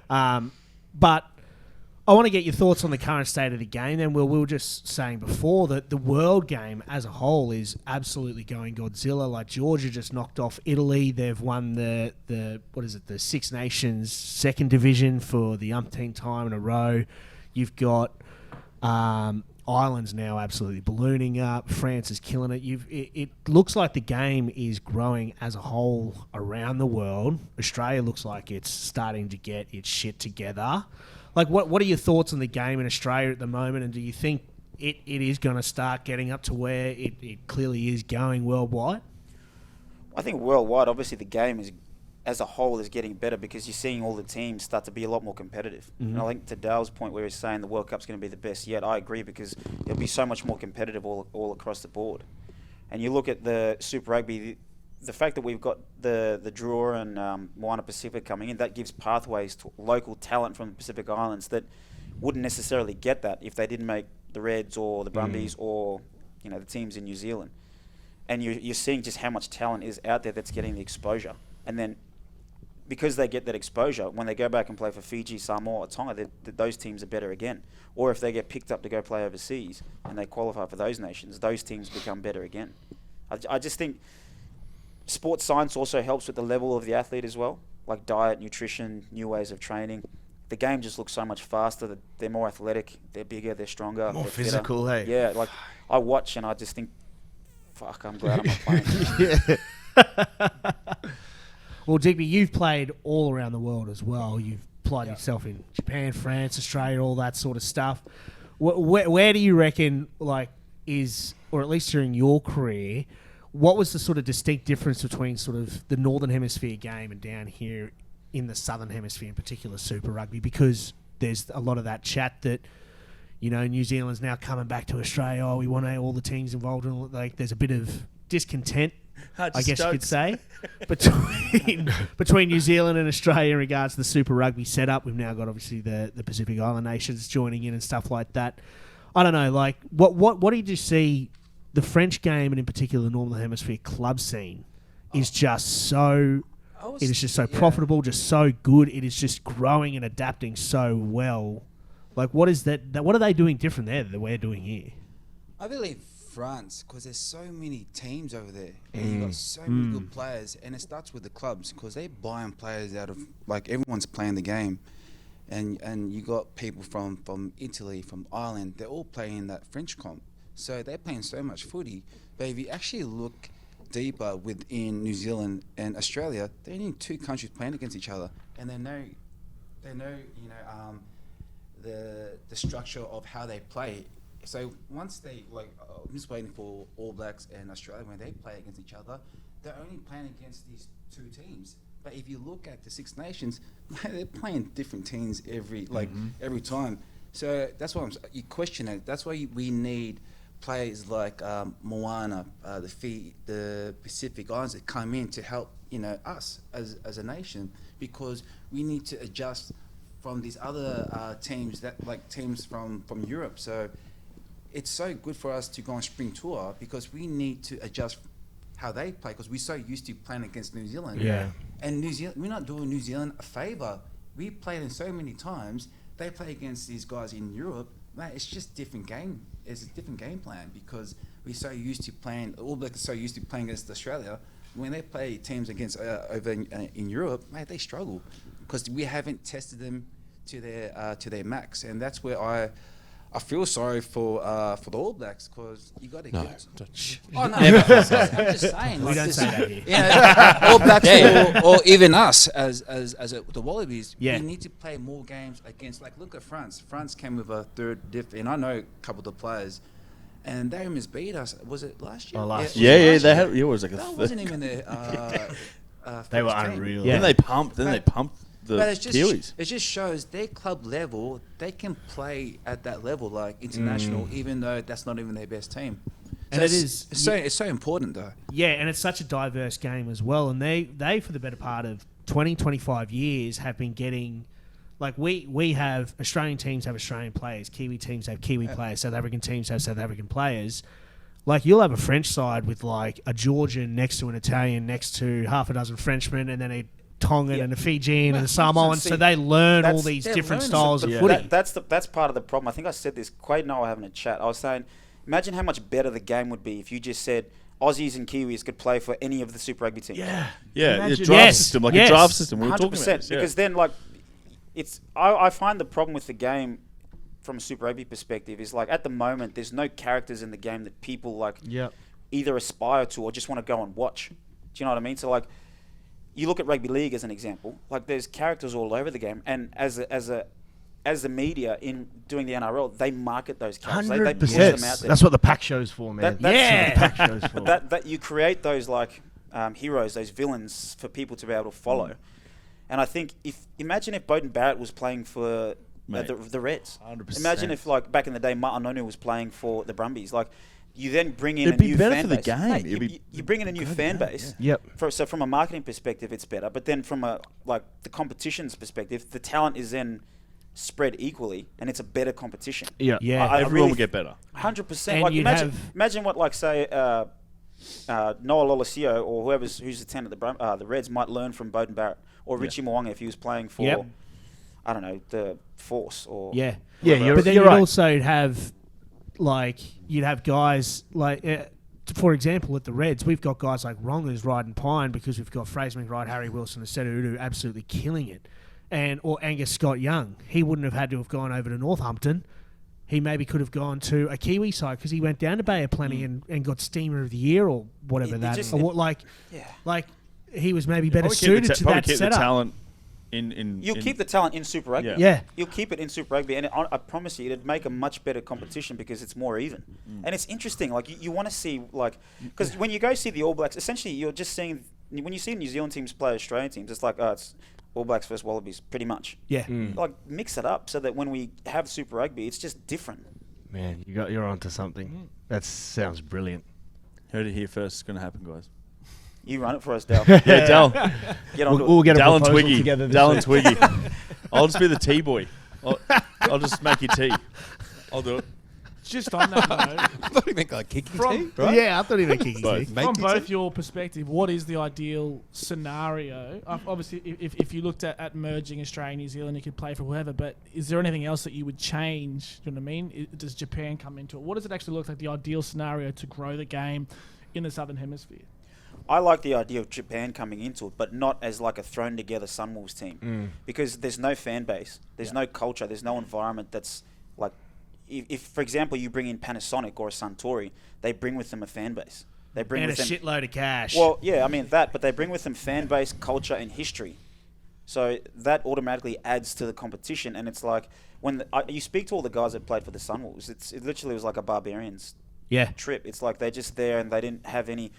But I want to get your thoughts on the current state of the game. Then we were just saying before that the world game as a whole is absolutely going Godzilla. Like Georgia just knocked off Italy. They've won the Six Nations second division for the umpteenth time in a row. You've got Ireland's now absolutely ballooning up. France is killing it. It looks like the game is growing as a whole around the world. Australia looks like it's starting to get its shit together. Like, what are your thoughts on the game in Australia at the moment, and do you think it is going to start getting up to where it clearly is going worldwide? I think worldwide, obviously, the game is, as a whole, is getting better because you're seeing all the teams start to be a lot more competitive. Mm-hmm. And I think to Dale's point where he's saying the World Cup's going to be the best yet, I agree because it'll be so much more competitive all across the board. And you look at the Super Rugby, the fact that we've got the draw and Moana Pacific coming in, that gives pathways to local talent from the Pacific Islands that wouldn't necessarily get that if they didn't make the Reds or the Brumbies or the teams in New Zealand. And you're seeing just how much talent is out there that's getting the exposure. And then because they get that exposure, when they go back and play for Fiji, Samoa, or Tonga, those teams are better again. Or if they get picked up to go play overseas and they qualify for those nations, those teams become better again. I just think sports science also helps with the level of the athlete as well, like diet, nutrition, new ways of training. The game just looks so much faster. They're more athletic, they're bigger, they're stronger, more they're physical, fitter. hey? Yeah, like I watch and I just think, fuck, I'm glad I'm not playing. Well, Digby, you've played all around the world as well. You've applied yourself in Japan, France, Australia, all that sort of stuff. Where do you reckon, or at least during your career, what was the sort of distinct difference between sort of the Northern Hemisphere game and down here in the Southern Hemisphere, in particular Super Rugby? Because there's a lot of that chat that, New Zealand's now coming back to Australia. Oh, we want all the teams involved. And there's a bit of discontent, I guess you could say, between New Zealand and Australia in regards to the Super Rugby setup. We've now got obviously the Pacific Island nations joining in and stuff like that. I don't know, what did you see? The French game, and in particular the Northern Hemisphere club scene, is just so... It is just so profitable, just so good. It is just growing and adapting so well. What is that? What are they doing different there that we're doing here? I believe France, because there's so many teams over there, and you've got so many good players, and it starts with the clubs, because they're buying players out of... everyone's playing the game, and you got people from Italy, from Ireland, they're all playing that French comp. So they're playing so much footy. But if you actually look deeper within New Zealand and Australia, they're only two countries playing against each other, and they know the structure of how they play. So once they I'm just waiting for All Blacks and Australia when they play against each other, they're only playing against these two teams. But if you look at the Six Nations, they're playing different teams every time. So that's why you question it. That's why we need players like Moana, the Pacific Islands that come in to help us as a nation, because we need to adjust from these other teams teams from Europe. So it's so good for us to go on spring tour, because we need to adjust how they play, because we're so used to playing against New Zealand. Yeah. And New Zealand, we're not doing New Zealand a favour. We played them so many times. They play against these guys in Europe. Mate, it's just different game. It's a different game plan, because we're so used to playing. All Blacks are so used to playing against Australia. When they play teams against over in Europe, mate, they struggle, because we haven't tested them to their max, and that's where I feel sorry for the All Blacks, because you got to get. Oh no! I'm just saying. We don't say that here. All Blacks or even us as the Wallabies. Yeah. We need to play more games against. Look at France. France came with a third diff, and I know a couple of the players, and they almost beat us. Was it last year? Oh, last year. They had. It was like that wasn't even their. They were team. unreal. Yeah. Then they pumped. The Kiwis. It just shows their club level, they can play at that level, international, even though that's not even their best team. And it's so important though. Yeah, and it's such a diverse game as well. And they for the better part of 20, 25 years have been getting, we have Australian teams have Australian players, Kiwi teams have Kiwi players, South African teams have South African players. You'll have a French side with a Georgian next to an Italian next to half a dozen Frenchmen, and then a Tongan and the Fijian and the See, Samoans, so they learn all that's- these they're different learning styles of something. footy. That's part of the problem. I think I said this. Quade and I were having a chat. I was saying, imagine how much better the game would be if you just said Aussies and Kiwis could play for any of the Super Rugby teams. Yeah, Imagine- a draft Yes, system, like yes. a draft system. We were talking 100%. about this, yeah. Because then, like, I find the problem with the game from a Super Rugby perspective is, like, at the moment, there's no characters in the game that people, like, Yep. either aspire to or just want to go and watch. Do you know what I mean? So, like, you look at rugby league as an example. Like, there's characters all over the game, and as the media in doing the NRL, they market those characters. They push them out there. That's what the pack show's for, man. That's Yeah. what the pack show's for. that you create those like heroes, those villains for people to be able to follow. And I think imagine if Beauden Barrett was playing for Mate, the Reds. 100%. Imagine if like back in the day, Martin Nonu was playing for the Brumbies. Like you then bring in It'd a be new better fan for the base. game. Mate, It'd be you bring in a new good fan game, base. Yep. So from a marketing perspective, it's better. But then from a like the competition's perspective, the talent is then spread equally, and it's a better competition. Yeah. Yeah. I Everyone really will get better. 100%. And Like you'd imagine what like say Noah Lolosio or who's the 10 at the Reds might learn from Beauden Barrett or Richie Mo'unga if he was playing for Yep. I don't know the Force or Yeah. Yeah, you're, But then you're you'd right. also have, like, you'd have guys like, for example, at the Reds, we've got guys like Rongas riding Pine because we've got Fraser McRide, Harry Wilson, and Setu'udu absolutely killing it, or Angus Scott Young. He wouldn't have had to have gone over to Northampton. He maybe could have gone to a Kiwi side because he went down to Bay of Plenty and got Steamer of the Year or whatever It that. just- Or what, like he was maybe better Probably suited to probably that keep the setup. talent in You'll keep the talent in Super Rugby. Yeah. Yeah. You'll keep it in Super Rugby, and I promise you, it'd make a much better competition because it's more even. And it's interesting. Like you want to see, like, because when you go see the All Blacks, essentially you're just seeing when you see New Zealand teams play Australian teams, it's like it's All Blacks versus Wallabies, pretty much. Yeah. Like mix it up so that when we have Super Rugby, it's just different. Man, you're onto something. That sounds brilliant. Heard it here first. It's going to happen, guys. You run it for us, Dal. Yeah, Dal. Get on to We'll it. get a Dal and proposal Twiggy. together. this Dal and week. Twiggy. I'll just be the tea boy. I'll just make you tea. I'll do it. Just on that note, I thought you meant like kicking From- tea, right? Yeah, I thought he meant kicking Both. tea. Make from tea both tea? your perspective, what is the ideal scenario? Obviously, if you looked at merging Australia and New Zealand, you could play for whoever, but is there anything else that you would change? Do you know what I mean? Does Japan come into it? What does it actually look like, the ideal scenario to grow the game in the Southern Hemisphere? I like the idea of Japan coming into it, but not as like a thrown together Sunwolves team, because there's no fan base, there's no culture, there's no environment that's like, if for example you bring in Panasonic or a Suntory, they bring with them a fan base. They bring And a with them shitload of cash. well, yeah, I mean that, but they bring with them fan base, culture, and history. So that automatically adds to the competition, and it's like when you speak to all the guys that played for the Sunwolves, it literally was like a barbarians yeah. trip. It's like they're just there and they didn't have any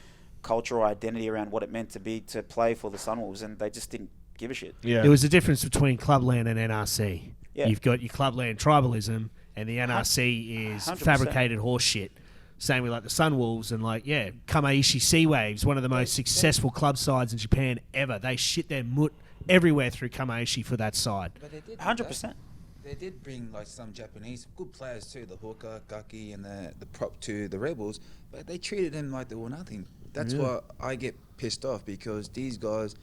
cultural identity around what it meant to be to play for the Sunwolves, and they just didn't give a shit. Yeah. There was a difference between Clubland and NRC. Yeah. You've got your Clubland tribalism, and the NRC is 100%. fabricated horse shit. Same with like the Sunwolves and like, yeah, Kamaishi Sea Waves, one of the most successful club sides in Japan ever. They shit their mutt everywhere through Kamaishi for that side. But they did do 100%. that. They did bring like some Japanese good players too, the hooker, Gaki, and the prop to the Rebels, but they treated them like they were nothing. That's why I get pissed off, because these guys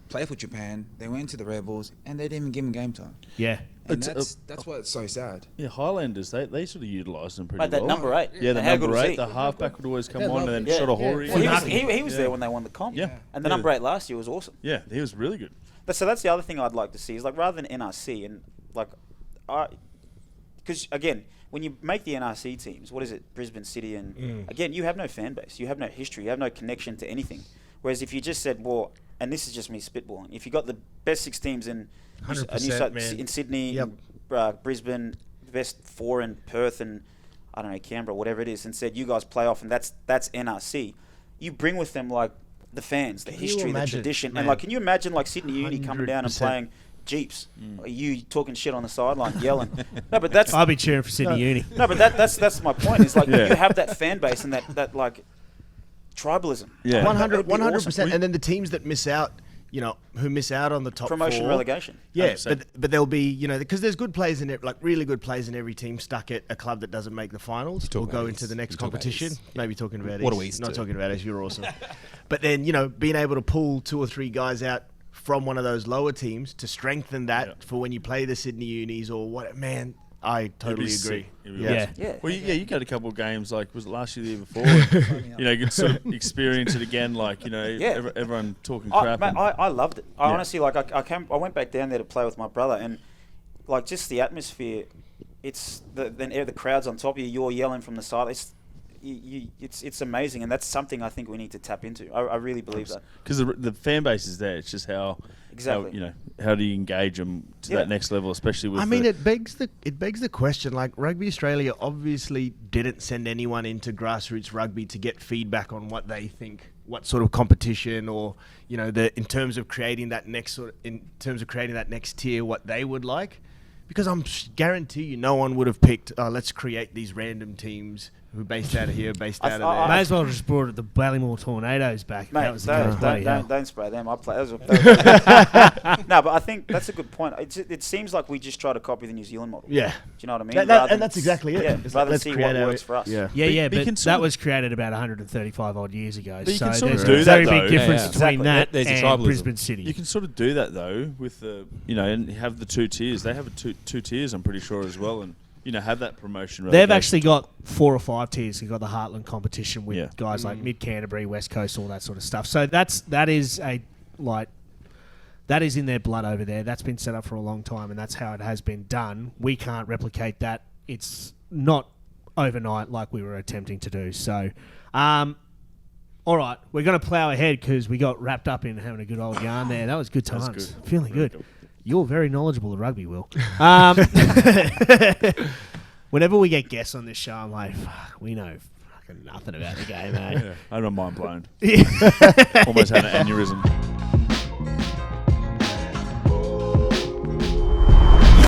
play for Japan, they went to the Rebels, and they didn't even give them game time. Yeah. And It's, that's why it's so sad. Yeah, Highlanders, they sort of utilised them pretty Like that well. number 8. Yeah, the How good number was 8, he? the halfback would always come Yeah, on and then yeah. shot a Hori. Well, For he was Yeah. there when they won the comp. Yeah. And the Yeah. number 8 last year was awesome. Yeah, he was really good. So that's the other thing I'd like to see is like rather than NRC and like, because again, when you make the NRC teams, what is it, Brisbane City, and again, you have no fan base, you have no history, you have no connection to anything. Whereas if you just said, well, and this is just me spitballing, if you got the best 6 teams in 100%, man. in Sydney, Yep. Brisbane, best 4 in Perth, and I don't know, Canberra, whatever it is, and said you guys play off, and that's NRC, you bring with them like the fans, the Can you history, the imagine, tradition, man? and like, can you imagine like Sydney Uni coming down and 100%. playing Jeeps, you talking shit on the sideline, yelling? No, but that's I'll be cheering for Sydney Uni. no, but that's my point. Is like Yeah. you have that fan base and that like tribalism. Yeah. 100, That'd be 100%. awesome. And then the teams that miss out, who miss out on the top Promotion, 4. relegation. Yeah, 100%. but there'll be, because there's good players in it, like really good players in every team stuck at a club that doesn't make the finals or talking go about into East. the next You're talking about competition. East. Maybe talking about What do East. East Not do? talking about East, you're awesome. But then, being able to pull 2 or 3 guys out from one of those lower teams to strengthen that Yeah. for when you play the Sydney Unis or what. Man, I totally It'd be agree. sick. It really Yeah. was. Yeah. Well, you got a couple of games, like, was it last year, the year before? You know, you could sort of experience it again, like, you know, Yeah. everyone talking I, crap. mate, and- I loved it. I Yeah. honestly, like, I went back down there to play with my brother, and like just the atmosphere. It's the crowd's on top of you. You're yelling from the side. It's amazing, and that's something I think we need to tap into. I really believe that. Because the fan base is there. It's just how Exactly. you know, how do you engage them to Yeah. that next level, especially with I mean, the, it begs the question. Like, Rugby Australia obviously didn't send anyone into grassroots rugby to get feedback on what they think, what sort of competition, or you know, in terms of creating that next tier, what they would like. Because guarantee you, no one would have picked. Let's create these random teams who are based out of here, based out of there. May as well just brought the Ballymore Tornadoes back. Mate, that was bloody hell. don't spray them. I play. No, but I think that's a good point. It seems like we just try to copy the New Zealand model. Yeah. Do you know what I mean? And Rather than that's exactly it. Yeah, It's rather than let's see create what our- works for us. Yeah. Yeah, yeah, But you but can that sort of- was created about 135 odd years ago. But you So can sort of there's do a that, very though. big difference Yeah. between Exactly. that There's your and tribalism. Brisbane City. you can sort of do that though with the, you know, and have the two tiers. They have two tiers, I'm pretty sure, as well, and you know, have that promotion. They've relegation. actually got 4 or 5 tiers. They've got the Heartland competition with Yeah. guys like Mid Canterbury, West Coast, all that sort of stuff. So that is in their blood over there. That's been set up for a long time, and that's how it has been done. We can't replicate that. It's not overnight like we were attempting to do. So, all right, we're going to plough ahead because we got wrapped up in having a good old yarn there. That was good That's times. good. Feeling Really good. cool. You're very knowledgeable of rugby, Will. Whenever we get guests on this show, I'm like, fuck, we know fucking nothing about the game, eh? Yeah, I don't mind blown. Yeah. Almost had an aneurysm.